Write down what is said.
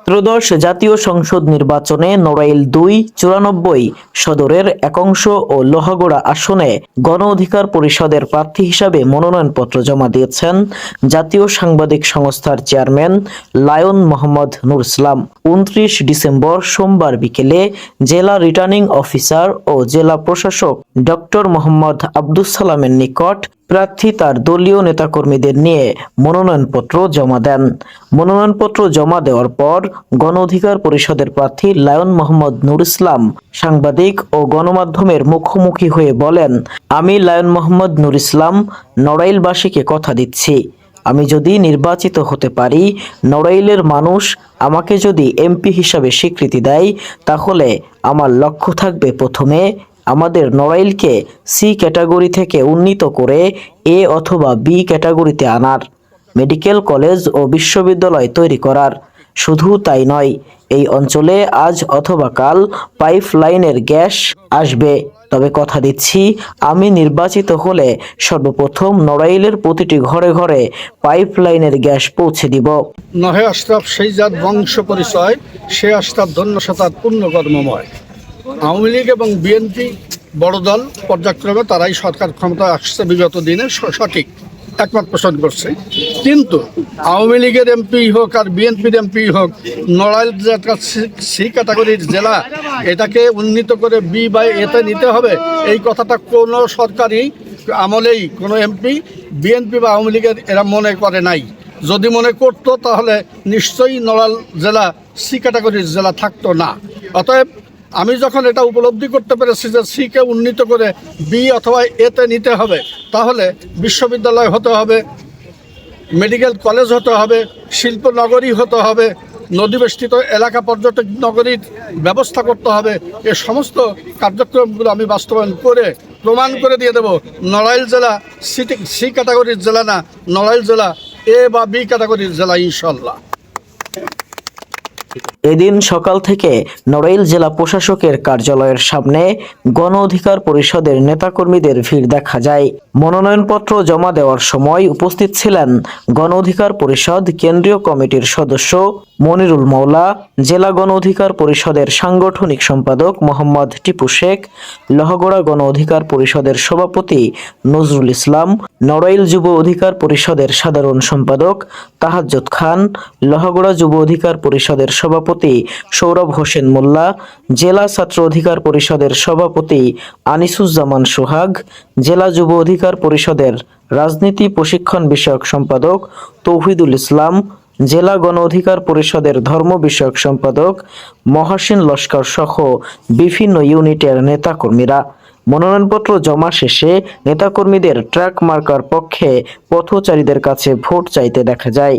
ত্রয়োদশ জাতীয় সংসদ নির্বাচনে নড়াইল ২, ৯৪ সদরের একাংশ ও লোহাগড়া আসনে গণ অধিকার পরিষদের প্রার্থী হিসাবে মনোনয়নপত্র জমা দিয়েছেন জাতীয় সাংবাদিক সংস্থার chairman lion Mohammad Nur Islam. ২৯ December সোমবার বিকেলে জেলা রিটার্নিং অফিসার ও জেলা প্রশাসক ডক্টর মোহাম্মদ আব্দুস সালামের নিকট প্রার্থী তার দলীয় নেতাকর্মীদের নিয়ে মনোনয়নপত্র জমা দেন। মনোনয়নপত্র জমা দেওয়ার পর গণ অধিকার পরিষদের প্রার্থী লায়ন মোহাম্মদ নুর ইসলাম সাংবাদিক ও গণমাধ্যমের মুখোমুখি হয়ে বলেন, আমি লায়ন মোহাম্মদ নুর ইসলাম নড়াইলবাসীকে কথা দিচ্ছি, আমি যদি নির্বাচিত হতে পারি, নড়াইলের মানুষ আমাকে যদি এমপি হিসাবে স্বীকৃতি দেয়, তাহলে আমার লক্ষ্য থাকবে প্রথমে আমাদের নড়াইলকে সি ক্যাটাগরি থেকে উন্নীত করে এ অথবা বি ক্যাটাগরিতে আনার, মেডিকেল কলেজ ও বিশ্ববিদ্যালয় তৈরি করার। শুধু তাই নয়, এই অঞ্চলে আজ অথবা কাল পাইপ লাইনের গ্যাস আসবে। তবে কথা দিচ্ছি, আমি নির্বাচিত হলে সর্বপ্রথম নড়াইলের প্রতিটি ঘরে ঘরে পাইপ লাইনের গ্যাস পৌঁছে দিব। নহে আশরাফ সেই জাত বংশ পরিচয়, সে আশরাফ ধন্য শতাৎ পূর্ণ কর্মময়। আওয়ামী লীগ এবং বিএনপি বড় দল, পর্যায়ক্রমে তারাই সরকার ক্ষমতায় আসছে বিগত দিনে, সঠিক একমত পোষণ করছে। কিন্তু আওয়ামী লীগের এমপি হোক আর বিএনপির এমপি হোক, নড়াইল যেটা সি ক্যাটাগরির জেলা, এটাকে উন্নীত করে বি বা এতে নিতে হবে, এই কথাটা কোনো সরকারি আমলেই কোনো এমপি বিএনপি বা আওয়ামী লীগের এরা মনে করে নাই। যদি মনে করতো তাহলে নিশ্চয়ই নড়াইল জেলা সি ক্যাটাগরির জেলা থাকতো না। অতএব আমি যখন এটা উপলব্ধি করতে পেরেছি যে সিকে উন্নীত করে বি অথবা এতে নিতে হবে, তাহলে বিশ্ববিদ্যালয় হতে হবে, মেডিকেল কলেজ হতে হবে, শিল্পনগরী হতে হবে, নদীবেষ্টিত এলাকা পর্যটক নগরীর ব্যবস্থা করতে হবে। এ সমস্ত কার্যক্রমগুলো আমি বাস্তবায়ন করে প্রমাণ করে দিয়ে দেব নড়াইল জেলা সি ক্যাটাগরির জেলা না, নড়াইল জেলা এ বা বি ক্যাটাগরির জেলা ইনশাল্লাহ। এদিন সকাল থেকে নড়াইল জেলা প্রশাসকের কার্যালয়ের সামনে গণ অধিকার পরিষদের নেতাকর্মীদের ভিড় দেখা যায়। মনোনয়নপত্র জমা দেওয়ার সময় উপস্থিত ছিলেন গণ অধিকার পরিষদ কেন্দ্রীয় কমিটির সদস্য মনিরুল মওলা, জেলা গণ অধিকার পরিষদের সাংগঠনিক সম্পাদক মোহাম্মদ টিপু শেখ, লোহাগড়া গণ অধিকার পরিষদের সভাপতি নজরুল ইসলাম, নড়াইল যুব অধিকার পরিষদের সাধারণ সম্পাদক তাহাজ্জুদ খান, লোহাগড়া যুব অধিকার পরিষদের সভাপতি সৌরভ হোসেন মোল্লা, জেলা ছাত্র অধিকার পরিষদের সভাপতি আনিসুজ্জামান সোহাগ, জেলা যুব অধিকার পরিষদের রাজনীতি প্রশিক্ষণ বিষয়ক সম্পাদক তৌহিদুল ইসলাম, জেলা গণ অধিকার পরিষদের ধর্ম বিষয়ক সম্পাদক মহাসিন লস্কর সহ বিভিন্ন ইউনিটের নেতাকর্মীরা। মনোনয়নপত্র জমা শেষে নেতাকর্মীদের ট্রাক মার্কার পক্ষে পথচারীদের কাছে ভোট চাইতে দেখা যায়।